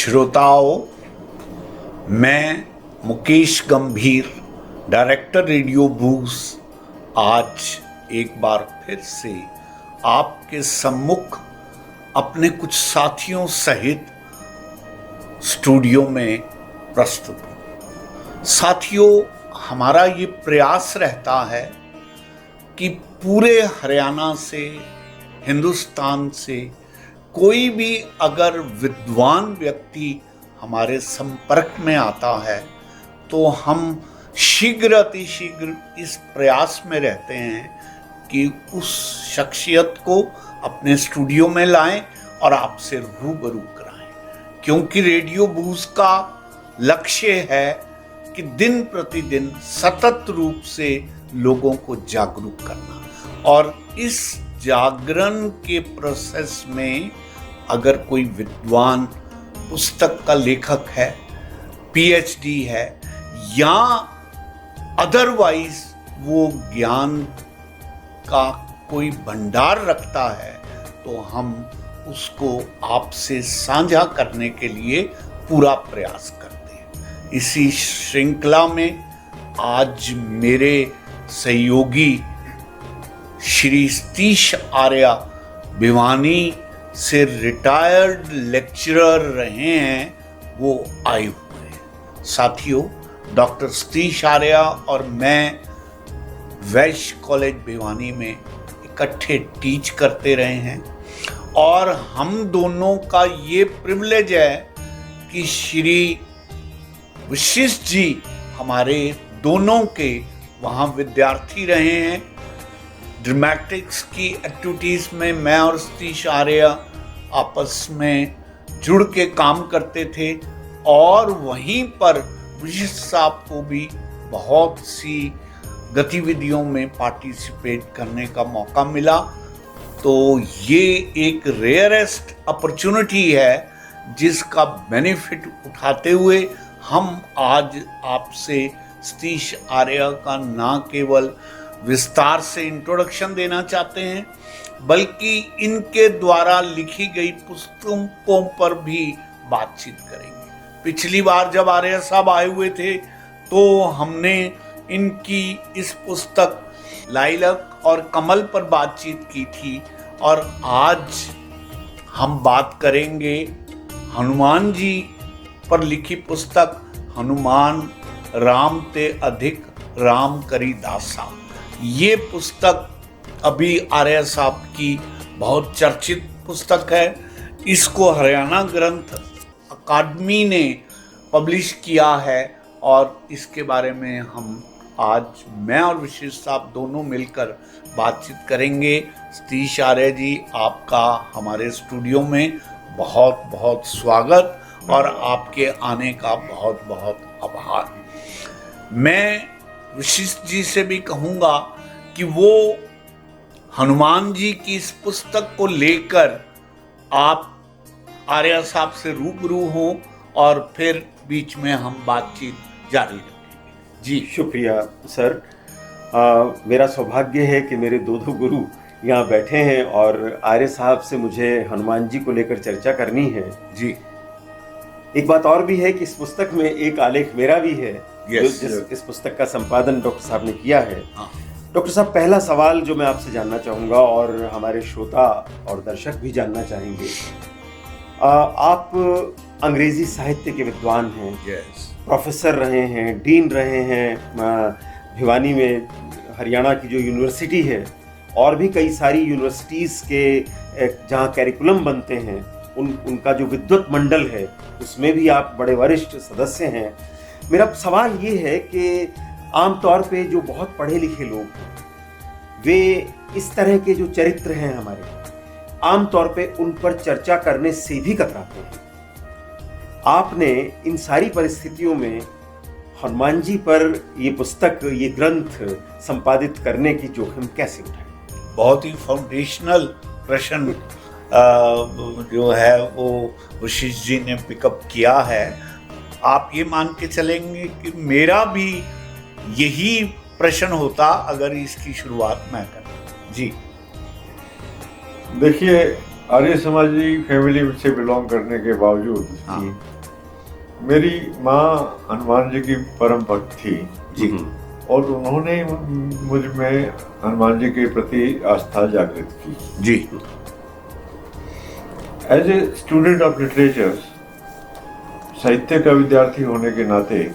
श्रोताओं, मैं मुकेश गंभीर, डायरेक्टर रेडियो बूज, आज एक बार फिर से आपके सम्मुख अपने कुछ साथियों सहित स्टूडियो में प्रस्तुत हूँ। साथियों, हमारा ये प्रयास रहता है कि पूरे हरियाणा से, हिंदुस्तान से कोई भी अगर विद्वान व्यक्ति हमारे संपर्क में आता है तो हम शीघ्र अतिशीघ्र इस प्रयास में रहते हैं कि उस शख्सियत को अपने स्टूडियो में लाएं और आपसे रूबरू कराएं, क्योंकि रेडियो बूज का लक्ष्य है कि दिन प्रतिदिन सतत रूप से लोगों को जागरूक करना। और इस जागरण के प्रोसेस में अगर कोई विद्वान पुस्तक का लेखक है, पीएचडी है या अदरवाइज वो ज्ञान का कोई भंडार रखता है तो हम उसको आपसे साझा करने के लिए पूरा प्रयास करते हैं। इसी श्रृंखला में आज मेरे सहयोगी श्री सतीश आर्य भिवानी से रिटायर्ड लेक्चरर रहे हैं, वो आए हुए हैं। साथियों, डॉक्टर सतीश आर्य और मैं वैश्य कॉलेज भिवानी में इकट्ठे टीच करते रहे हैं और हम दोनों का ये प्रिविलेज है कि श्री वशिष्ठ जी हमारे दोनों के वहाँ विद्यार्थी रहे हैं। ड्रामेटिक्स की एक्टिविटीज़ में मैं और सतीश आर्य आपस में जुड़ के काम करते थे और वहीं पर वशिष्ठ साहब को भी बहुत सी गतिविधियों में पार्टिसिपेट करने का मौका मिला। तो ये एक रेयरेस्ट अपॉर्चुनिटी है जिसका बेनिफिट उठाते हुए हम आज आपसे सतीश आर्य का न केवल विस्तार से इंट्रोडक्शन देना चाहते हैं, बल्कि इनके द्वारा लिखी गई पुस्तकों पर भी बातचीत करेंगे। पिछली बार जब आर्य साहब आए हुए थे तो हमने इनकी इस पुस्तक लाइलक और कमल पर बातचीत की थी और आज हम बात करेंगे हनुमान जी पर लिखी पुस्तक हनुमान राम ते अधिक राम करी दासा। ये पुस्तक अभी आर्य साहब की बहुत चर्चित पुस्तक है। इसको हरियाणा ग्रंथ अकादमी ने पब्लिश किया है और इसके बारे में हम आज मैं और वशिष्ठ साहब दोनों मिलकर बातचीत करेंगे। सतीश आर्य जी, आपका हमारे स्टूडियो में बहुत बहुत स्वागत और आपके आने का बहुत बहुत आभार। मैं वशिष्ठ जी से भी कहूँगा कि वो हनुमान जी की इस पुस्तक को लेकर आप आर्य साहब से रूबरू हों और फिर बीच में हम बातचीत जारी रखेंगे। जी शुक्रिया सर। मेरा सौभाग्य है कि मेरे दो गुरु यहाँ बैठे हैं और आर्य साहब से मुझे हनुमान जी को लेकर चर्चा करनी है। जी, एक बात और भी है कि इस पुस्तक में एक आलेख मेरा भी है। yes, इस पुस्तक का संपादन डॉक्टर साहब ने किया है। हाँ। डॉक्टर साहब, पहला सवाल जो मैं आपसे जानना चाहूँगा और हमारे श्रोता और दर्शक भी जानना चाहेंगे, आप अंग्रेजी साहित्य के विद्वान हैं, प्रोफेसर रहे हैं, डीन रहे हैं भिवानी में, हरियाणा की जो यूनिवर्सिटी है और भी कई सारी यूनिवर्सिटीज़ के जहाँ कैरिकुलम बनते हैं उनका जो विद्वत मंडल है उसमें भी आप बड़े वरिष्ठ सदस्य हैं। मेरा सवाल ये है कि आमतौर पे जो बहुत पढ़े लिखे लोग हैं वे इस तरह के जो चरित्र हैं हमारे, आमतौर पे उन पर चर्चा करने से भी कतराते हैं। आपने इन सारी परिस्थितियों में हनुमान जी पर ये पुस्तक, ये ग्रंथ संपादित करने की जोखिम कैसे उठाई? बहुत ही फाउंडेशनल प्रश्न जो है वो वशिष्ठ जी ने पिकअप किया है। आप ये मान के चलेंगे कि मेरा भी यही प्रश्न होता अगर इसकी शुरुआत मैं करता। जी देखिए, आर्य समाजी फैमिली से बिलोंग करने के बावजूद मेरी माँ हनुमान जी की परम भक्त थी जी। और उन्होंने मुझ में हनुमान जी के प्रति आस्था जागृत की। जी। As a student of literature, साहित्य का विद्यार्थी होने के नाते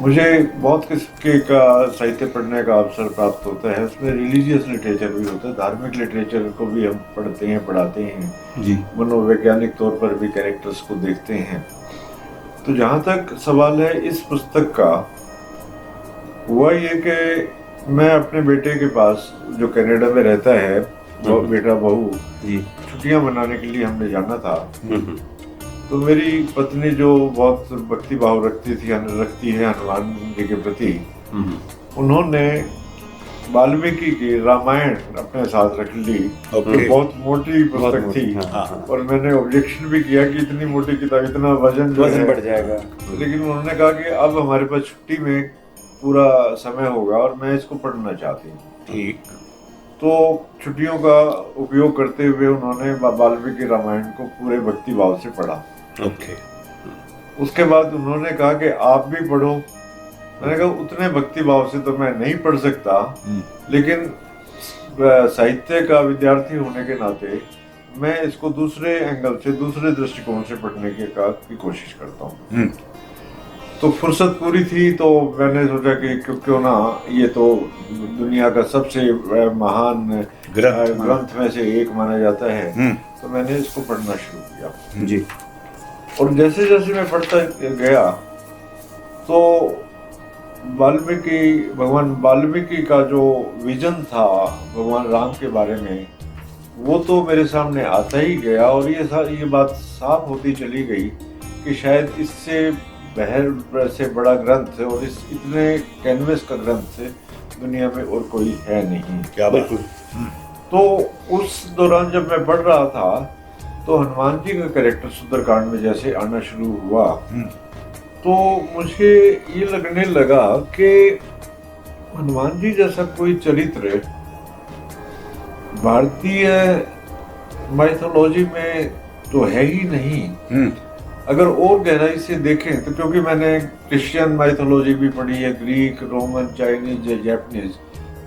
मुझे बहुत किस्म का साहित्य पढ़ने का अवसर प्राप्त होता है। उसमें रिलीजियस लिटरेचर भी होता है, धार्मिक लिटरेचर को भी हम पढ़ते हैं, पढ़ाते हैं जी। मनोवैज्ञानिक तौर पर भी कैरेक्टर्स को देखते हैं। तो जहाँ तक सवाल है इस पुस्तक का, हुआ ये कि मैं अपने बेटे के पास जो कनाडा में रहता है, वो बेटा बहू, जी। छुट्टियां मनाने के लिए हमने जाना था। तो मेरी पत्नी जो बहुत भक्ति भाव रखती है हनुमान जी के प्रति, उन्होंने वाल्मीकि की रामायण अपने साथ रख ली। ओके। बहुत मोटी पुस्तक थी। हाँ। और मैंने ऑब्जेक्शन भी किया कि इतनी मोटी किताब, इतना वजन बढ़ जाएगा। लेकिन उन्होंने कहा कि अब हमारे पास छुट्टी में पूरा समय होगा और मैं इसको पढ़ना चाहती हूँ। ठीक। तो छुट्टियों का उपयोग करते हुए उन्होंने वाल्मीकि रामायण को पूरे भक्ति भाव से पढ़ा। ओके। उसके बाद उन्होंने कहा कि आप भी पढ़ो। मैंने कहा उतने भक्ति भाव से तो मैं नहीं पढ़ सकता, लेकिन साहित्य का विद्यार्थी होने के नाते मैं इसको दूसरे एंगल से, दूसरे दृष्टिकोण से पढ़ने की कोशिश करता हूँ। तो फुर्सत पूरी थी तो मैंने सोचा कि क्यों ना, ये तो दुनिया का सबसे महान ग्रंथ में से एक माना जाता है, तो मैंने इसको पढ़ना शुरू किया। जी। और जैसे जैसे मैं पढ़ता गया तो भगवान वाल्मीकि का जो विजन था भगवान राम के बारे में, वो तो मेरे सामने आता ही गया। और ये बात साफ होती चली गई कि शायद इससे बड़ा ग्रंथ और इस इतने कैनवस का ग्रंथ दुनिया में और कोई है नहीं। क्या बिल्कुल। तो उस दौरान जब मैं पढ़ रहा था तो हनुमान जी का कैरेक्टर सुंदरकांड में जैसे आना शुरू हुआ, तो मुझे ये लगने लगा कि हनुमान जी जैसा कोई चरित्र भारतीय माइथोलॉजी में तो है ही नहीं। अगर और गहराई से देखें तो, क्योंकि मैंने क्रिश्चियन माइथोलॉजी भी पढ़ी है, ग्रीक, रोमन, चाइनीज, जापानीज,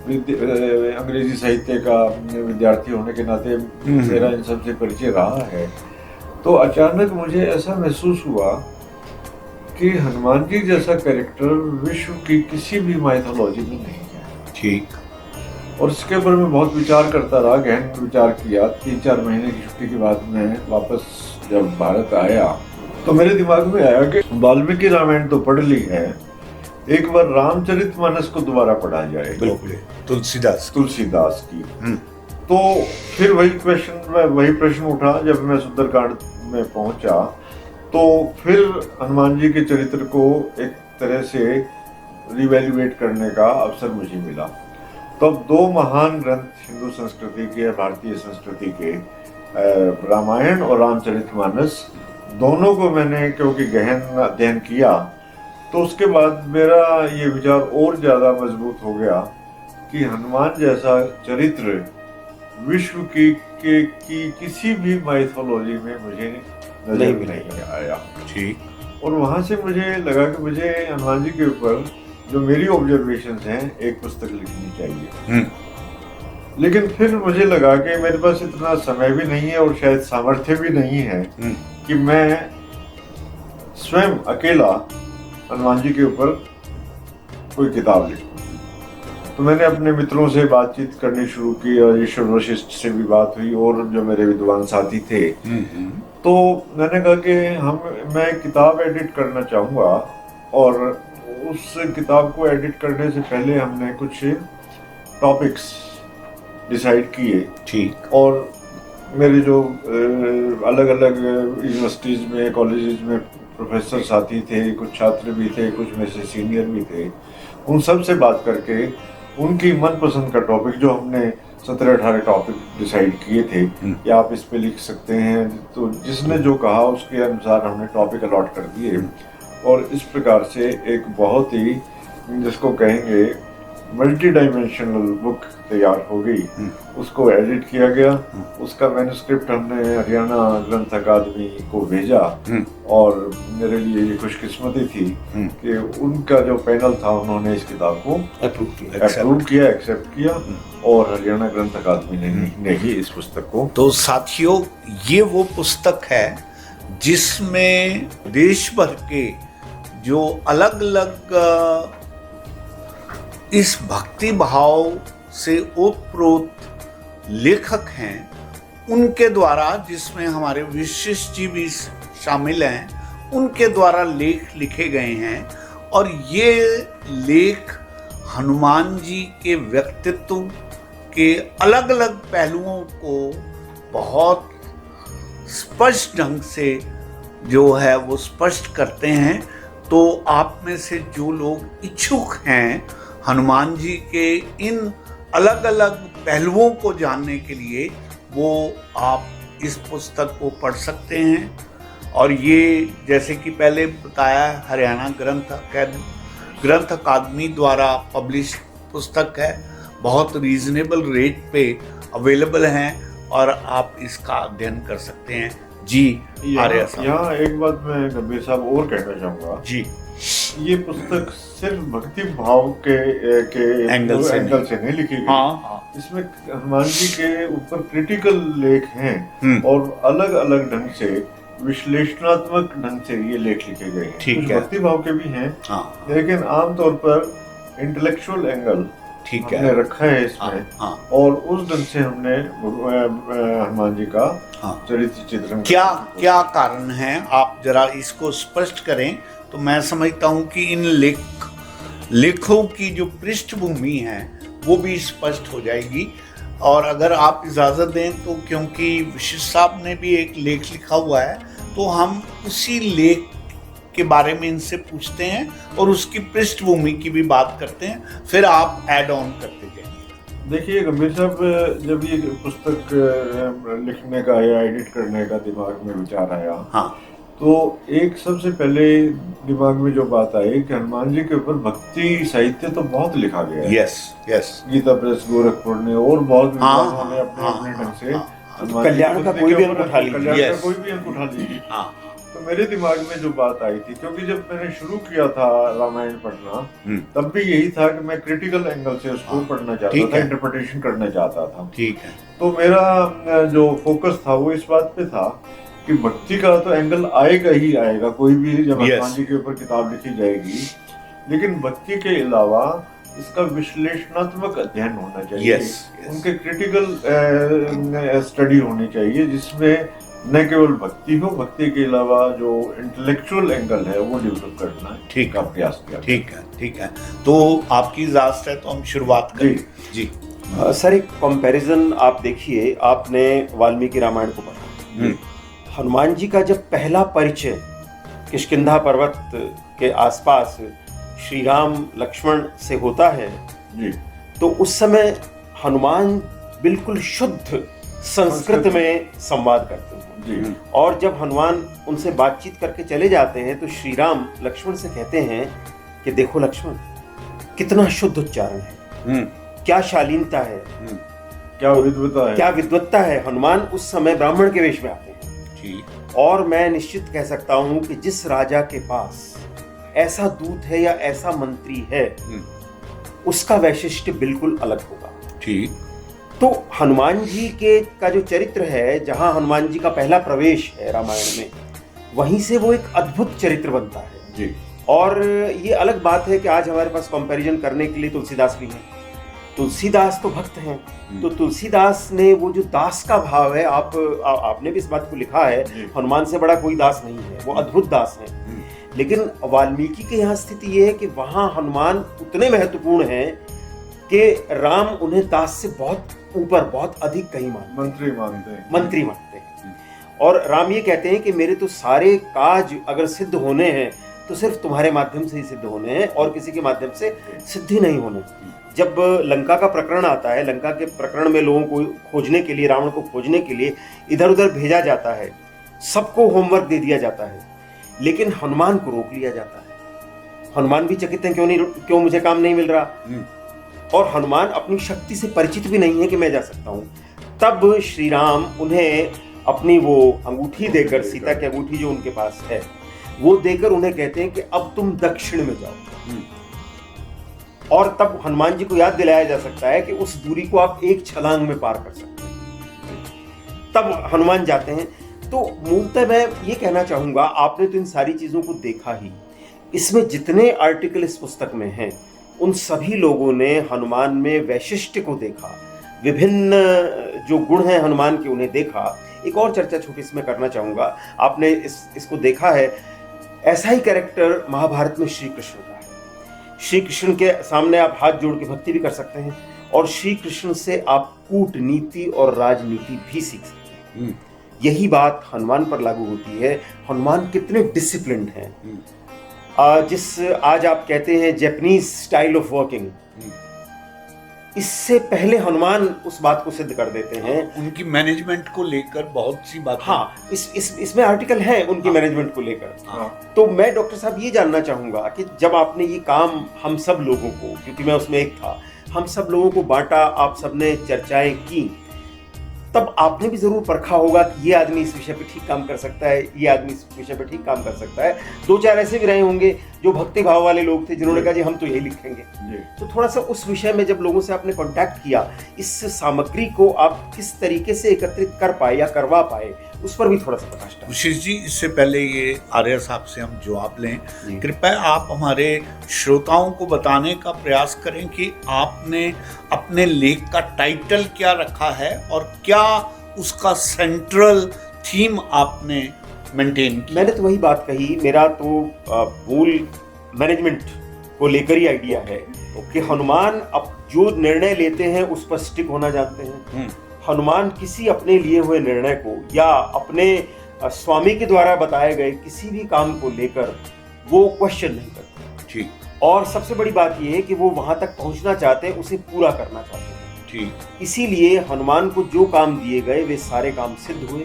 अंग्रेजी साहित्य का विद्यार्थी होने के नाते मेरा इन सब से परिचय रहा है। तो अचानक मुझे ऐसा महसूस हुआ कि हनुमान जी जैसा कैरेक्टर विश्व की किसी भी माइथोलॉजी में नहीं है। ठीक। और इसके ऊपर मैं बहुत विचार करता रहा, गहन विचार किया। 3-4 महीने की छुट्टी के बाद मैं वापस जब भारत आया तो मेरे दिमाग में आया कि वाल्मीकि रामायण तो पढ़ ली है, एक बार रामचरितमानस को दोबारा पढ़ा जाए। बिल्कुल। तुलसीदास की। तो फिर वही प्रश्न उठा जब मैं सुंदरकांड में पहुंचा। तो फिर हनुमान जी के चरित्र को एक तरह से रिवैल्यूएट करने का अवसर मुझे मिला। तब 2 महान ग्रंथ हिंदू संस्कृति के, भारतीय संस्कृति के, रामायण और रामचरितमानस, दोनों को मैंने क्योंकि गहन अध्ययन किया, तो उसके बाद मेरा ये विचार और ज़्यादा मजबूत हो गया कि हनुमान जैसा चरित्र विश्व की किसी भी माइथोलॉजी में मुझे नजर नहीं आया। ठीक। और वहाँ से मुझे लगा कि मुझे हनुमान जी के ऊपर जो मेरी ऑब्जर्वेशंस हैं एक पुस्तक लिखनी चाहिए। लेकिन फिर मुझे लगा कि मेरे पास इतना समय भी नहीं है और शायद सामर्थ्य भी नहीं है कि मैं स्वयं अकेला हनुमान जी के ऊपर कोई किताब लिखूं। तो मैंने अपने मित्रों से बातचीत करनी शुरू की और ईश्वर वशिष्ठ से भी बात हुई और जो मेरे विद्वान साथी थे। तो मैंने कहा कि मैं किताब एडिट करना चाहूँगा और उस किताब को एडिट करने से पहले हमने कुछ टॉपिक्स डिसाइड किए। ठीक। और मेरे जो अलग अलग यूनिवर्सिटीज़ में, कॉलेजेस में प्रोफेसर साथी थे, कुछ छात्र भी थे, कुछ में से सीनियर भी थे, उन सब से बात करके उनकी मनपसंद का टॉपिक, जो हमने 17-18 टॉपिक डिसाइड किए थे कि आप इस पे लिख सकते हैं, तो जिसने जो कहा उसके अनुसार हमने टॉपिक अलॉट कर दिए। और इस प्रकार से एक बहुत ही, जिसको कहेंगे मल्टी डायमेंशनल बुक तैयार हो गई। उसको एडिट किया गया, उसका मैन्युस्क्रिप्ट हमने हरियाणा ग्रंथ अकादमी को भेजा और मेरे लिए ये खुशकिस्मती थी कि उनका जो पैनल था उन्होंने इस किताब को अप्रूव किया, एक्सेप्ट किया और हरियाणा ग्रंथ अकादमी ने ही इस पुस्तक को। तो साथियों, ये वो पुस्तक है जिसमें देश भर के जो अलग अलग इस भक्ति भाव से ओतप्रोत लेखक हैं उनके द्वारा, जिसमें हमारे विशिष्ट जी भी शामिल हैं, उनके द्वारा लेख लिखे गए हैं। और ये लेख हनुमान जी के व्यक्तित्व के अलग अलग पहलुओं को बहुत स्पष्ट ढंग से जो है वो स्पष्ट करते हैं। तो आप में से जो लोग इच्छुक हैं हनुमान जी के इन अलग अलग पहलुओं को जानने के लिए, वो आप इस पुस्तक को पढ़ सकते हैं। और ये जैसे कि पहले बताया, हरियाणा ग्रंथ अकादमी द्वारा पब्लिश पुस्तक है, बहुत रीजनेबल रेट पे अवेलेबल हैं और आप इसका अध्ययन कर सकते हैं। जी आर्या साहब, यहाँ एक बात मैं गंभीर साहब और कहना चाहूँगा जी। ये पुस्तक सिर्फ भक्ति भाव के एंगल से नहीं लिखी गई। हाँ। इसमें हनुमान जी के ऊपर क्रिटिकल लेख हैं और अलग अलग ढंग से विश्लेषणात्मक ढंग से ये लेख लिखे गए हैं। ठीक कुछ है। भक्ति भाव के भी हैं, लेकिन आमतौर पर इंटेलेक्चुअल एंगल हमने रखा है इसमें। और उस ढंग से हमने हनुमान जी का चरित्र चित्रण। क्या कारण है, आप जरा इसको स्पष्ट करें तो मैं समझता हूं कि इन लेखों की जो पृष्ठभूमि है वो भी स्पष्ट हो जाएगी। और अगर आप इजाज़त दें तो, क्योंकि विशिष्ट साहब ने भी एक लेख लिखा हुआ है, तो हम उसी लेख के बारे में इनसे पूछते हैं और उसकी पृष्ठभूमि की भी बात करते हैं, फिर आप ऐड ऑन करते जाइए। देखिए गंभीर साहब, जब ये पुस्तक लिखने का या एडिट करने का दिमाग में विचार आया, तो एक सबसे पहले दिमाग में जो बात आई कि हनुमान जी के ऊपर भक्ति साहित्य तो बहुत लिखा गया है। यस। गीता प्रेस गोरखपुर ने और बहुत विद्वानों ने अपने ढंग से कल्याण का कोई भी अंक उठा लीजिए। तो मेरे दिमाग में जो बात आई थी, क्योंकि जब मैंने शुरू किया था रामायण पढ़ना, तब भी यही था कि मैं क्रिटिकल एंगल से उसको पढ़ना चाहता था, इंटरप्रिटेशन करना चाहता था। ठीक है। तो मेरा जो फोकस था वो इस बात पे था कि भक्ति का तो एंगल आएगा ही आएगा, कोई भी जब हनुमान जी के ऊपर किताब लिखी जाएगी, लेकिन भक्ति के अलावा इसका विश्लेषणात्मक अध्ययन होना चाहिए। उनके क्रिटिकल स्टडी होनी चाहिए, जिसमें न केवल भक्ति हो, भक्ति के अलावा जो इंटेलेक्चुअल एंगल है वो डेवलप करना है। ठीक का प्रयास किया। ठीक है। तो आपकी इजाजत है तो हम शुरुआत करें। जी। सर, एक कंपैरिजन आप देखिए, आपने वाल्मीकि रामायण को पढ़ा, हनुमान जी का जब पहला परिचय किष्किंधा पर्वत के आसपास श्री राम लक्ष्मण से होता है जी, तो उस समय हनुमान बिल्कुल शुद्ध संस्कृत में संवाद करते हैं जी। और जब हनुमान उनसे बातचीत करके चले जाते हैं तो श्री राम लक्ष्मण से कहते हैं कि देखो लक्ष्मण, कितना शुद्ध उच्चारण है, क्या शालीनता है, क्या विद्वत्ता है। हनुमान उस समय ब्राह्मण के वेश में आते हैं। और मैं निश्चित कह सकता हूं कि जिस राजा के पास ऐसा दूत है या ऐसा मंत्री है, उसका वैशिष्ट्य बिल्कुल अलग होगा। ठीक। तो हनुमान जी के का जो चरित्र है, जहां हनुमान जी का पहला प्रवेश है रामायण में, वहीं से वो एक अद्भुत चरित्र बनता है जी। और ये अलग बात है कि आज हमारे पास कंपैरिजन करने के लिए तुलसीदास भी हैं। तुलसीदास तो भक्त हैं, तो तुलसीदास ने वो जो दास का भाव है, आपने भी इस बात को लिखा है, हनुमान से बड़ा कोई दास नहीं है, वो अद्भुत दास है। लेकिन वाल्मीकि के यहाँ स्थिति ये है कि वहाँ हनुमान उतने महत्वपूर्ण हैं कि राम उन्हें दास से बहुत ऊपर, बहुत अधिक कहीं मंत्री मानते हैं। और राम ये कहते हैं कि मेरे तो सारे काज अगर सिद्ध होने हैं तो सिर्फ तुम्हारे माध्यम से ही सिद्ध होने हैं और किसी के माध्यम से सिद्धि नहीं होने। जब लंका का प्रकरण आता है, लंका के प्रकरण में लोगों को खोजने के लिए, रावण को खोजने के लिए इधर उधर भेजा जाता है, सबको होमवर्क दे दिया जाता है, लेकिन हनुमान को रोक लिया जाता है। हनुमान भी चकित हैं, क्यों मुझे काम नहीं मिल रहा। और हनुमान अपनी शक्ति से परिचित भी नहीं है कि मैं जा सकता हूँ। तब श्री राम उन्हें अपनी वो अंगूठी देकर, सीता की अंगूठी जो उनके पास है वो देकर उन्हें कहते हैं कि अब तुम दक्षिण में जाओ। और तब हनुमान जी को याद दिलाया जा सकता है कि उस दूरी को आप एक छलांग में पार कर सकते हैं। तब हनुमान जाते हैं। तो मूलतः मैं ये कहना चाहूंगा, आपने तो इन सारी चीजों को देखा ही, इसमें जितने आर्टिकल इस पुस्तक में हैं उन सभी लोगों ने हनुमान में वैशिष्ट्य को देखा, विभिन्न जो गुण हैं हनुमान के उन्हें देखा। एक और चर्चा छोटी इसमें करना चाहूंगा, आपने इसको देखा है, ऐसा ही कैरेक्टर महाभारत में श्री कृष्ण का है। श्री कृष्ण के सामने आप हाथ जोड़ के भक्ति भी कर सकते हैं और श्री कृष्ण से आप कूटनीति और राजनीति भी सीख सकते हैं। यही बात हनुमान पर लागू होती है। हनुमान कितने डिसिप्लिन्ड हैं। जिस आज आप कहते हैं जापानीज स्टाइल ऑफ वर्किंग, इससे पहले हनुमान उस बात को सिद्ध कर देते हैं। उनकी मैनेजमेंट को लेकर बहुत सी बातें, हाँ, इसमें आर्टिकल है उनकी मैनेजमेंट को लेकर। तो मैं डॉक्टर साहब ये जानना चाहूंगा कि जब आपने ये काम हम सब लोगों को, क्योंकि मैं उसमें एक था, हम सब लोगों को बांटा, आप सबने चर्चाएं की, तब आपने भी जरूर परखा होगा कि ये आदमी इस विषय पे ठीक काम कर सकता है, ये आदमी इस विषय पे ठीक काम कर सकता है। दो चार ऐसे भी रहे होंगे जो भक्ति भाव वाले लोग थे जिन्होंने कहा जी हम तो यही लिखेंगे। तो थोड़ा सा उस विषय में जब लोगों से आपने कांटेक्ट किया, इस सामग्री को आप किस तरीके से एकत्रित कर पाए या करवा पाए, उस पर भी थोड़ा सा प्रकाश डालें। शिश जी, इससे पहले ये आर्य साहब से हम जवाब लें, कृपया आप हमारे श्रोताओं को बताने का प्रयास करें कि आपने अपने लेख का टाइटल क्या रखा है और क्या उसका सेंट्रल थीम आपने मेंटेन किया। मैंने तो वही बात कही, मेरा तो मूल मैनेजमेंट को लेकर ही आइडिया है कि हनुमान अब जो निर्णय लेते हैं उस पर स्टिक होना जानते हैं। हनुमान किसी अपने लिए हुए निर्णय को या अपने स्वामी के द्वारा बताए गए किसी भी काम को लेकर वो क्वेश्चन नहीं करते। ठीक। और सबसे बड़ी बात ये है कि वो वहां तक पहुंचना चाहते हैं, उसे पूरा करना चाहते हैं। ठीक। इसीलिए हनुमान को जो काम दिए गए वे सारे काम सिद्ध हुए।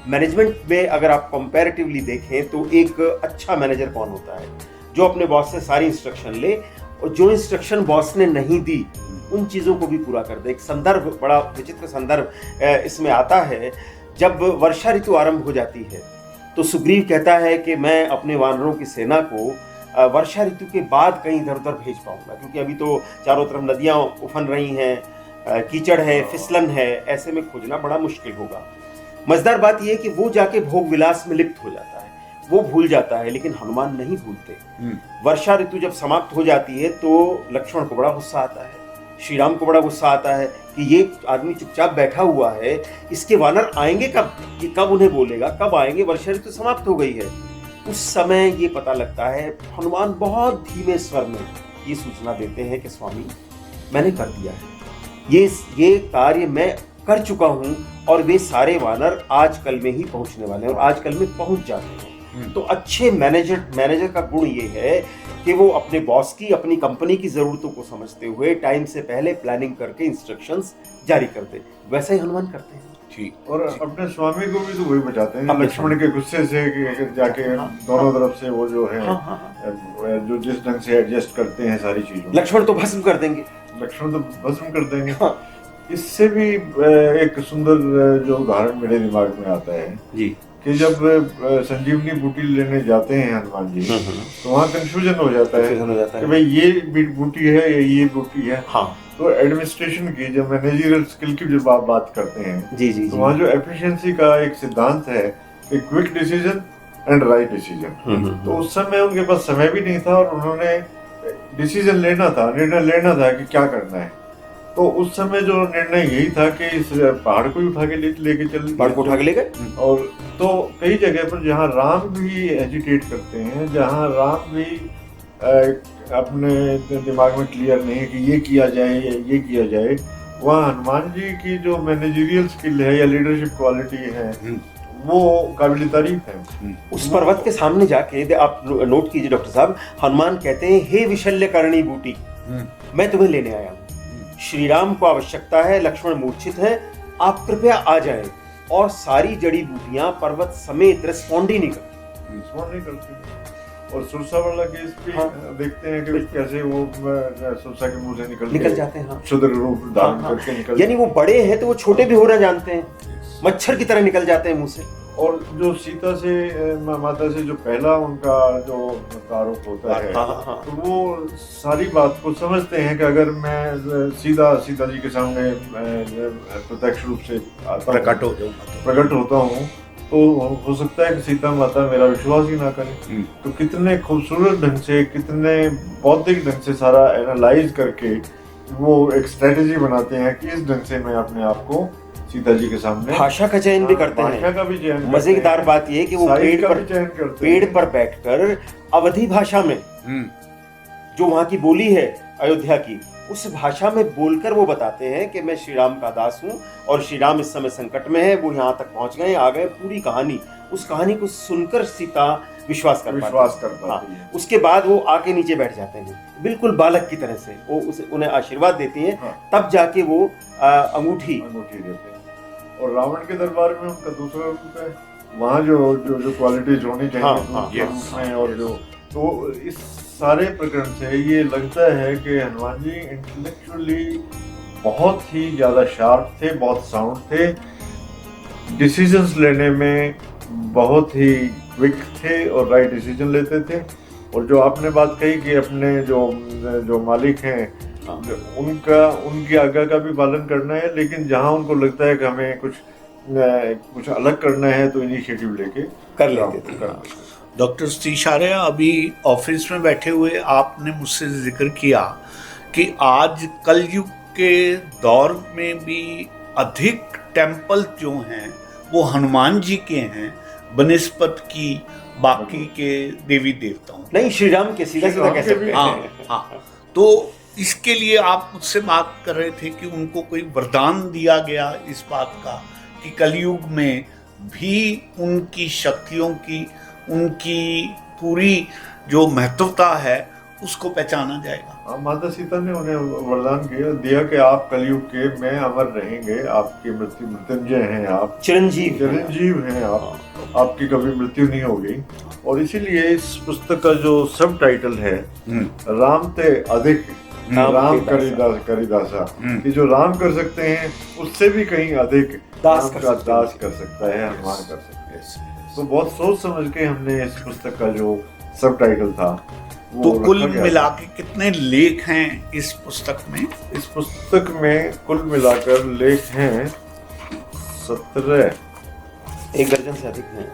मैनेजमेंट में अगर आप कंपैरेटिवली देखें तो एक अच्छा मैनेजर कौन होता है? जो अपने बॉस से सारी इंस्ट्रक्शन ले और जो इंस्ट्रक्शन बॉस ने नहीं दी उन चीज़ों को भी पूरा कर दे। एक संदर्भ, बड़ा विचित्र संदर्भ इसमें आता है। जब वर्षा ऋतु आरंभ हो जाती है तो सुग्रीव कहता है कि मैं अपने वानरों की सेना को वर्षा ऋतु के बाद कहीं इधर उधर भेज पाऊंगा, क्योंकि अभी तो चारों तरफ नदियाँ उफन रही हैं, कीचड़ है, फिसलन है, ऐसे में खोजना बड़ा मुश्किल होगा। मजेदार बात यह है कि वो जाके भोग विलास में लिप्त हो जाता है, वो भूल जाता है, लेकिन हनुमान नहीं भूलते। वर्षा ऋतु जब समाप्त हो जाती है तो लक्ष्मण को बड़ा गुस्सा आता है, श्री राम को बड़ा गुस्सा आता है कि ये आदमी चुपचाप बैठा हुआ है, इसके वानर आएंगे कब, ये कब उन्हें बोलेगा, कब आएंगे, वर्षा ऋतु समाप्त हो गई है। उस समय ये पता लगता है, हनुमान बहुत धीमे स्वर में ये सूचना देते हैं कि स्वामी मैंने कर दिया है, ये कार्य मैं कर चुका हूं और वे सारे वानर आज कल में ही पहुंचने वाले हैं और आज कल में पहुंच जाते हैं। तो अच्छे मैनेजर का गुण ये है कि वो अपने बॉस की, अपनी कंपनी की जरूरतों को समझते हुए टाइम से पहले प्लानिंग करके इंस्ट्रक्शंस जारी करते। वैसा ही हनुमान करते हैं। ठीक। और अपने स्वामी को भी तो वही बचाते हैं लक्ष्मण के गुस्से से कि जाके दोनों तरफ से वो जो है जो जिस ढंग से एडजस्ट करते हैं सारी चीजों, लक्ष्मण तो भस्म कर देंगे, लक्ष्मण तो भस्म कर देंगे। इससे भी एक सुंदर जो उदाहरण मेरे दिमाग में आता है जी कि जब संजीवनी बूटी लेने जाते हैं हनुमान जी तो वहाँ कंफ्यूजन हो जाता है कि भाई ये बूटी है या ये बूटी है। हाँ। तो एडमिनिस्ट्रेशन की, जब मैनेजरियल स्किल की जब आप बात करते हैं जी जी, तो वहाँ जो एफिशिएंसी का एक सिद्धांत है कि quick decision and right decision. तो उस समय उनके पास समय भी नहीं था और उन्होंने डिसीजन लेना था, निर्णय लेना था कि क्या करना है। तो उस समय जो निर्णय यही था कि इस पहाड़ को ही उठा के लेके चल, पहाड़ को उठा के ले गए। और तो कई जगह पर जहाँ राम भी एजिटेट करते हैं, जहाँ राम भी अपने दिमाग में क्लियर नहीं है कि ये किया जाए या ये किया जाए, वहाँ हनुमान जी की जो मैनेजरियल स्किल है या लीडरशिप क्वालिटी है वो काबिल तारीफ है। उस पर्वत के सामने जाके आप नोट कीजिए डॉक्टर साहब, हनुमान कहते हैं हे विशल्यकर्णी बूटी, मैं तुम्हें लेने आया हूँ। श्री राम को आवश्यकता है, लक्ष्मण मूर्छित हैं, आप कृपया आ जाएं। और सारी जड़ी बूटियां पर्वत समेत रिस्पॉन्ड ही नहीं करती। और सुरसा वाला केस भी देखते हैं कि कैसे वो सुरसा के मुंह से निकल जाते हैं, हाँ। क्षुद्र रूप धारण करके निकल, यानी वो बड़े हैं तो वो छोटे भी होना जानते हैं, मच्छर की तरह निकल जाते हैं मुंह से। और जो सीता से माता से जो पहला उनका जो तारुफ होता है, तो वो सारी बात को समझते हैं कि अगर मैं सीता जी के सामने प्रत्यक्ष रूप से प्रकट होता हूँ तो हो सकता है कि सीता माता मेरा विश्वास ही ना करें। तो कितने खूबसूरत ढंग से, कितने बौद्धिक ढंग से सारा एनालाइज करके वो एक स्ट्रेटेजी बनाते हैं कि इस ढंग से मैं अपने आप को सीता जी के सामने, भाषा का चयन भी करते हैं, भाषा का भी चयन। मजेदार बात यह कि वो पेड़ पर बैठकर अवधी भाषा में जो वहां की बोली है अयोध्या की, उस भाषा में बोलकर वो बताते हैं कि मैं श्री राम का दास हूँ और श्री राम इस समय संकट में है, वो यहाँ तक पहुंच गए, आ गए। पूरी कहानी, उस कहानी को सुनकर सीता विश्वास कर पाती है। उसके बाद वो आके नीचे बैठ जाते हैं, बिल्कुल बालक की तरह से वो उन्हें आशीर्वाद देती हैं। तब जाके वो अंगूठी देते हैं। और रावण के दरबार में उनका दूसरा रूप है, वहाँ जो क्वालिटीज होनी चाहिए, और जो तो इस सारे प्रकरण से ये लगता है कि हनुमान जी इंटेलेक्चुअली बहुत ही ज़्यादा शार्प थे, बहुत साउंड थे, डिसीजंस लेने में बहुत ही क्विक थे और राइट डिसीजन लेते थे। और जो आपने बात कही कि अपने जो मालिक हैं उनकी आज्ञा का भी पालन करना है, लेकिन जहाँ उनको लगता है कि हमें कुछ अलग करना है तो इनिशिएटिव लेके कर लेते थे। डॉक्टर श्रीशार्य, अभी ऑफिस में बैठे हुए आपने मुझसे जिक्र किया कि आज कलयुग के दौर में भी अधिक टेम्पल जो हैं वो हनुमान जी के हैं बनिस्बत की बाकी के देवी देवताओं। नहीं, श्री राम के, सीधा सीधा कह सकते हैं। हाँ, तो इसके लिए आप मुझसे बात कर रहे थे कि उनको कोई वरदान दिया गया इस बात का कि कलयुग में भी उनकी शक्तियों की, उनकी पूरी जो महत्वता है उसको पहचाना जाएगा। माता सीता ने उन्हें वरदान दिया कि आप कलयुग के में अमर रहेंगे, आपकी मृत्युंजय हैं, आप चिरंजीव हैं, आपकी कभी मृत्यु नहीं होगी। और इसीलिए इस पुस्तक का जो सब टाइटल है राम ते अधिक राम करिदासा, कि जो राम कर सकते हैं उससे भी कहीं अधिक दास कर सकता है, हनुमान कर सकते हैं। तो बहुत सोच समझ के हमने इस पुस्तक का जो सब टाइटल था तो कुल मिला के कितने लेख हैं इस पुस्तक में? इस पुस्तक में कुल मिलाकर लेख हैं 17, 1 दर्जन से अधिक हैं।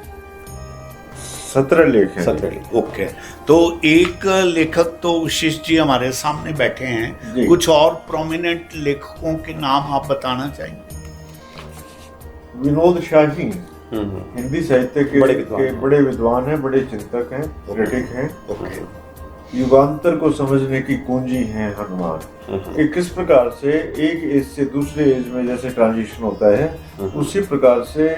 17 लेख हैं। 17 लेख। ओके, तो एक लेखक तो विशेष जी हमारे सामने बैठे हैं, कुछ और प्रोमिनेंट लेखकों के नाम आप बताना चाहेंगे? विनोद शाही हिंदी साहित्य के बड़े विद्वान हैं, बड़े चिंतक हैं, क्रिटिक हैं। युगांतर को समझने की कुंजी है हनुमान। एक किस प्रकार से एक एज से दूसरे एज में जैसे ट्रांजिशन होता है, उसी प्रकार से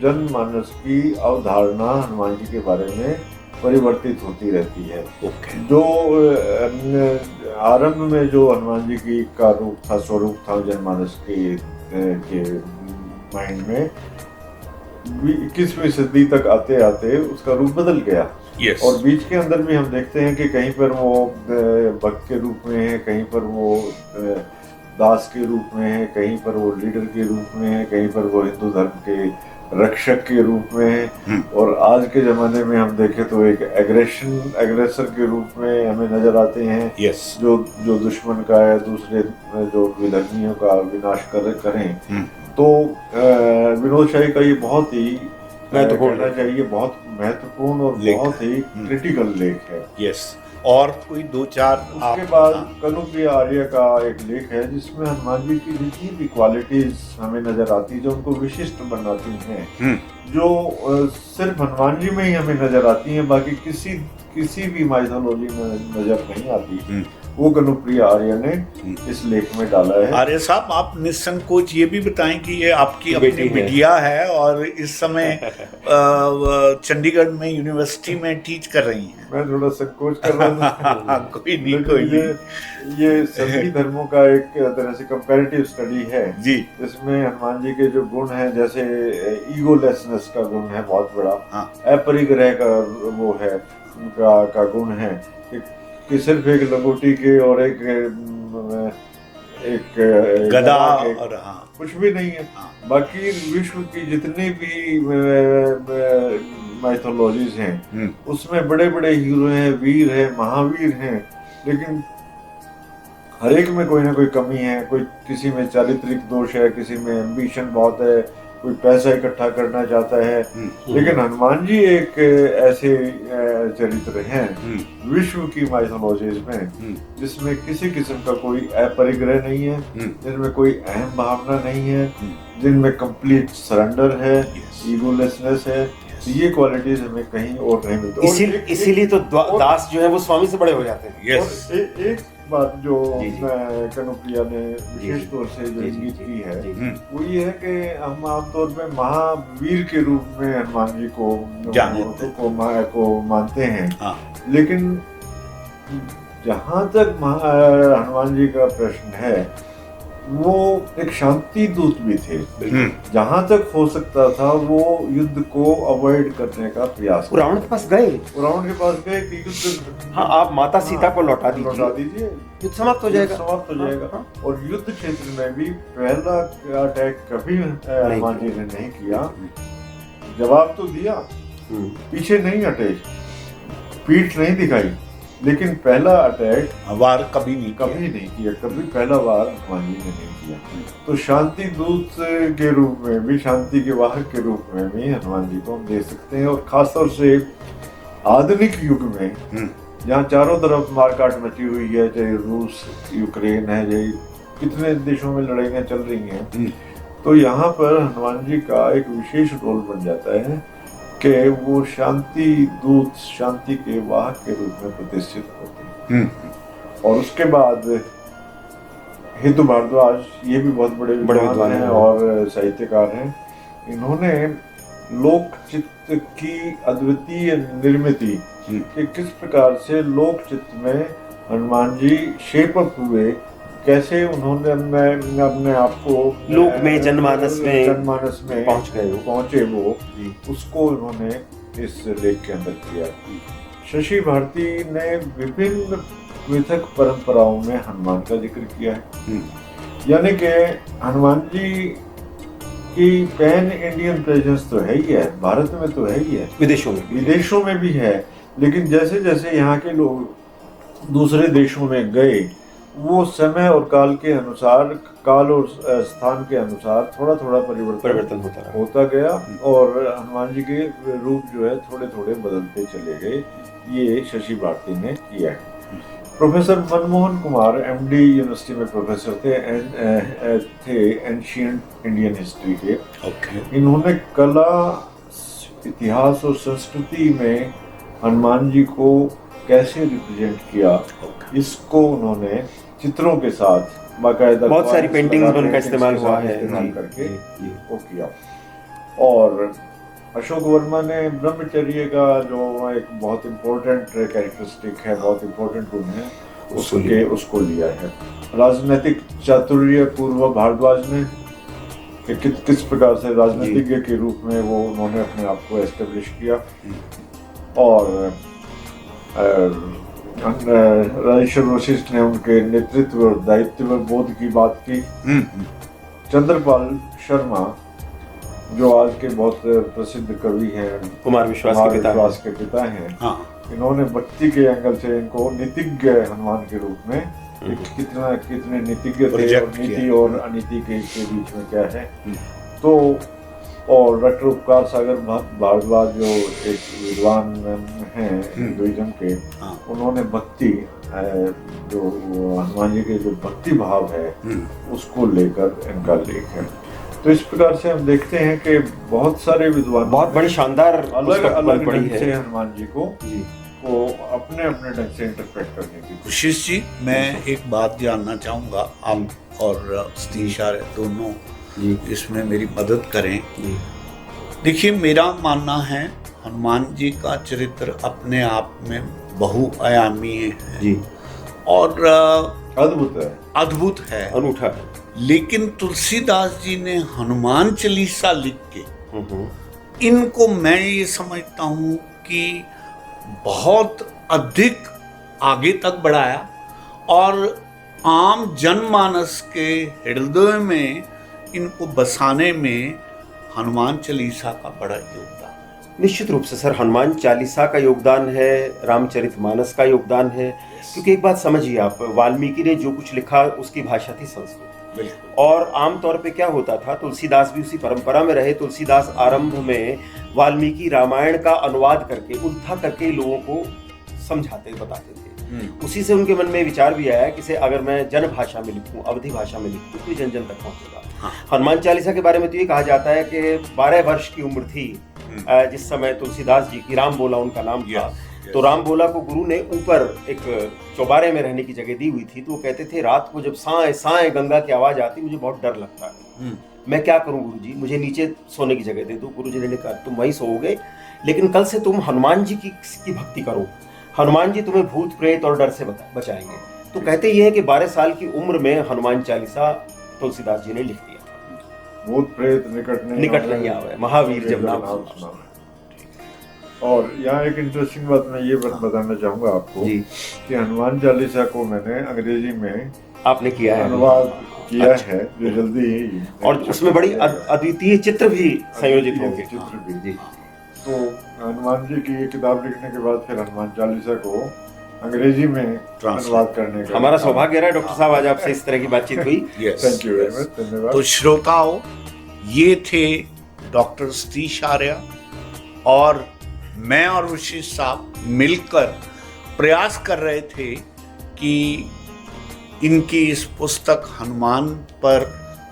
जनमानस की अवधारणा हनुमान जी के बारे में परिवर्तित होती रहती है। जो आरंभ में जो हनुमान जी की का रूप था, स्वरूप था जनमानस के माइंड में, 21वीं सदी तक आते आते उसका रूप बदल गया। Yes. और बीच के अंदर भी हम देखते हैं कि कहीं पर वो भक्त के रूप में है, कहीं पर वो दास के रूप में है, कहीं पर वो लीडर के रूप में है, कहीं पर वो हिंदू धर्म के रक्षक के रूप में है। और आज के ज़माने में हम देखें तो एक एग्रेसर के रूप में हमें नजर आते हैं। yes. जो दुश्मन का है, दूसरे जो विधर्मियों का विनाश करें। तो विनोद शाही का ये बहुत ही कहना चाहिए बहुत महत्वपूर्ण और बहुत ही क्रिटिकल लेख है। यस, और कोई 2-4 उसके बाद कनुप्रिय आर्य का एक लेख है जिसमें हनुमान जी की जितनी भी क्वालिटीज हमें नजर आती है, जो उनको विशिष्ट बनाती हैं, जो सिर्फ हनुमान जी में ही हमें नजर आती हैं, बाकी किसी भी माइथोलॉजी में नजर नहीं आती, वो कनुप्रिय आर्य ने इस लेख में डाला है। आर्य साहब, आप निसंकोच ये भी बताएं कि ये आपकी अपनी बिटिया है और इस समय चंडीगढ़ में यूनिवर्सिटी में टीच कर रही हैं। मैं थोड़ा संकोच कर रहा था। कोई नहीं। ये सभी धर्मों का एक तरह से कंपैरेटिव स्टडी है जी। इसमें हनुमान जी के जो गुण हैं, जैसे ईगोलेसनेस का गुण है बहुत बड़ा, अपरिग्रह का वो है, का गुण है कि सिर्फ एक लंगोटी के और एक गदा के और हाँ कुछ भी नहीं है। हाँ। बाकी विश्व की जितनी भी माइथोलॉजीज हैं उसमें बड़े बड़े हीरो हैं, वीर हैं, महावीर हैं, लेकिन हर एक में कोई ना कोई कमी है। कोई किसी में चारित्रिक दोष है, किसी में एम्बिशन बहुत है, कोई पैसा इकट्ठा करना चाहता है। लेकिन हनुमान जी एक ऐसे चरित्र हैं विश्व की माइथोलॉजीज में जिसमें किसी किस्म का कोई अपरिग्रह नहीं है, जिनमें कोई अहम भावना नहीं है, जिनमें कंप्लीट सरेंडर है, ईगोलेसनेस है। ये क्वालिटीज हमें कहीं और नहीं मिलती। इसीलिए तो दास जो है वो स्वामी से बड़े हो जाते हैं। और एक बात जो कनुप्रिया ने विशेष तौर से जो इंगित की है वो ये है कि हम आमतौर पे महावीर के रूप में हनुमान जी को मानते हैं। हाँ। लेकिन जहाँ तक हनुमान जी का प्रश्न है वो एक शांति दूत भी थे। जहाँ तक हो सकता था वो युद्ध को अवॉइड करने का प्रयास। रावण के पास गए कि युद्ध, हाँ आप माता सीता को लौटा दीजिए, युद्ध समाप्त हो जाएगा। हाँ। और युद्ध क्षेत्र में भी पहला अटैक कभी हनुमान जी ने नहीं किया। जवाब तो दिया, पीछे नहीं हटे, पीठ नहीं दिखाई, लेकिन पहला अटैक वार कभी नहीं किया। कभी पहला वार हनुमान जी ने नहीं किया। तो शांति दूत के रूप में भी, शांति के वाहक के रूप में भी हनुमान जी को हम देख सकते हैं। और खासतौर से आधुनिक युग में जहाँ चारों तरफ मारकाट मची हुई है, चाहे रूस यूक्रेन है, चाहे कितने देशों में लड़ाइयाँ चल रही हैं, तो यहाँ पर हनुमान जी का एक विशेष रोल बन जाता है कि वो शांति दूत, शांति के वाहक के रूप में प्रतिष्ठित होते हैं। और उसके बाद हेतु भारद्वाज, ये भी बहुत बड़े विद्वान हैं और साहित्यकार हैं। इन्होंने लोक चित्त की अद्वितीय निर्मित कि किस प्रकार से लोक चित्त में हनुमान जी शेप अप हुए, कैसे उन्होंने अपने आप को लोक में जनमानस में पहुंचे वो, उसको उन्होंने इस लेख के अंदर किया। शशि भारती ने विभिन्न पृथक परंपराओं में हनुमान का जिक्र किया है। यानी कि हनुमान जी की पैन इंडियन प्रेजेंस तो है ही है, भारत में तो है ही है, विदेशों में भी है। लेकिन जैसे जैसे यहाँ के लोग दूसरे देशों में गए, वो समय और काल के अनुसार, काल और स्थान के अनुसार थोड़ा थोड़ा परिवर्तन होता गया और हनुमान जी के रूप जो है थोड़े थोड़े बदलते चले गए। ये शशि भारती ने किया है। Professor Manmohan Kumar MD university में प्रोफेसर थे एंशिएंट इंडियन हिस्ट्री के। इन्होंने कला, इतिहास और संस्कृति में हनुमान जी को कैसे रिप्रेजेंट किया, इसको उन्होंने चित्रों के साथ बाकायदा बहुत सारी पेंटिंग्स में उनका इस्तेमाल हुआ है करके वो किया। और अशोक वर्मा ने ब्रह्मचर्य का जो एक बहुत इम्पोर्टेंट कैरेक्टरिस्टिक है, बहुत इम्पोर्टेंट गुण है, उसको लिया है। राजनीतिक चातुर्य पूर्व भारद्वाज ने किस प्रकार से राजनीतिज्ञ के रूप में वो उन्होंने अपने आप को एस्टेब्लिश किया। और राजेश्वर वशिष्ठ ने उनके नेतृत्व और दायित्व बोध की बात की। चंद्रपाल शर्मा जो आज के बहुत प्रसिद्ध कवि हैं, कुमार विश्वास के पिता हैं, इन्होंने भक्ति के एंगल से इनको नीतिज्ञ हनुमान के रूप में कितने नीतिज्ञ थे और नीति और अनीति के बीच में क्या है। तो और डॉक्टर उपकार सागर भारद्वाज जो एक विद्वान हैं हिंदुइज्म के, उन्होंने भक्ति जो हनुमान जी के जो भक्ति भाव है उसको लेकर इनका लेख है। तो इस प्रकार से हम देखते हैं कि बहुत सारे विद्वान बहुत बड़ी शानदार अलग ढंग से हनुमान जी को अपने अपने ढंग से इंटरप्रेट करने की। आशीष जी, मैं एक बात जानना चाहूँगा, आप और स्तीशार दोनों इसमें मेरी मदद करें। देखिए, मेरा मानना है हनुमान जी का चरित्र अपने आप में बहुआयामी है और अद्भुत है, अनूठा है। लेकिन तुलसीदास जी ने हनुमान चालीसा लिख के इनको मैं ये समझता हूँ कि बहुत अधिक आगे तक बढ़ाया और आम जनमानस के हृदय में इनको बसाने में हनुमान चालीसा का बड़ा योगदान। निश्चित रूप से सर, हनुमान चालीसा का योगदान है, रामचरितमानस का योगदान है, क्योंकि एक बात समझिए आप, वाल्मीकि ने जो कुछ लिखा उसकी भाषा थी संस्कृत, और आमतौर पे क्या होता था, तुलसीदास भी उसी परंपरा में रहे। तुलसीदास आरंभ में वाल्मीकि रामायण का अनुवाद करके उल्था करके लोगों को समझाते बताते थे। उसी से उनके मन में विचार भी आया कि अगर मैं जन भाषा में लिखूं, अवधि भाषा में लिखूं तो जन जन तक पहुंचेगा। हाँ। हनुमान चालीसा के बारे में तो ये कहा जाता है कि 12 वर्ष की उम्र थी जिस समय तुलसीदास जी की, राम बोला उनका नाम था, तो राम बोला को गुरु ने ऊपर एक चौबारे में रहने की जगह दी हुई थी। तो वो कहते थे रात को जब साए साए गंगा की आवाज आती मुझे बहुत डर लगता है, मैं क्या करूं गुरुजी, मुझे नीचे सोने की जगह दे दो। गुरुजी ने कहा तुम वहीं सोओगे, लेकिन कल से तुम हनुमान जी की भक्ति करो, हनुमान जी तुम्हें भूत प्रेत और डर से बचाएंगे। तो कहते ये है कि 12 साल की उम्र में हनुमान चालीसा तुलसीदास जी ने लिख दिया था। भूत प्रेत निकट नहीं आवे, महावीर जब नाम सुना। और यहाँ एक इंटरेस्टिंग बात मैं ये बताना चाहूंगा आपको कि हनुमान चालीसा को मैंने अंग्रेजी में आपने किया है, अनुवाद किया है, जो जल्दी ही, और उसमें बड़ी अद्वितीय चित्र भी संयोजित होंगे। चित्र भी। तो हनुमान जी की ये किताब लिखने के बाद फिर हनुमान चालीसा को अंग्रेजी में अनुवाद करने का हमारा सौभाग्य रहा डॉक्टर साहब, आज आपसे इस तरह की बातचीत हुई। थैंक यू वेरी मच, धन्यवाद। तो श्रोताओं, ये थे डॉक्टर सतीश आर्य और मैं और वशिष्ठ साहब मिलकर प्रयास कर रहे थे कि इनकी इस पुस्तक हनुमान पर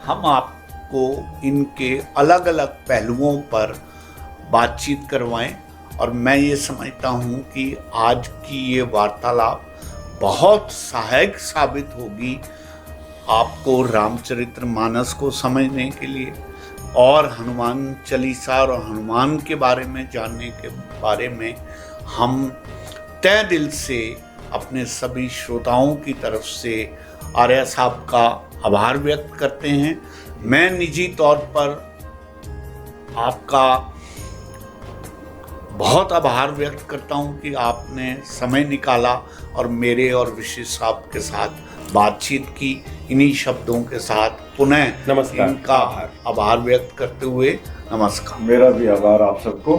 हम आपको इनके अलग अलग पहलुओं पर बातचीत करवाएं। और मैं ये समझता हूँ कि आज की ये वार्तालाप बहुत सहायक साबित होगी आपको रामचरितमानस को समझने के लिए और हनुमान चालीसा और हनुमान के बारे में जानने के बारे में। हम तहे दिल से अपने सभी श्रोताओं की तरफ से आर्य साहब का आभार व्यक्त करते हैं। मैं निजी तौर पर आपका बहुत आभार व्यक्त करता हूं कि आपने समय निकाला और मेरे और वशिष्ठ साहब के साथ बातचीत की। इन्हीं शब्दों के साथ पुनः नमस्कार, इनका आभार व्यक्त करते हुए नमस्कार। मेरा भी आभार आप सबको।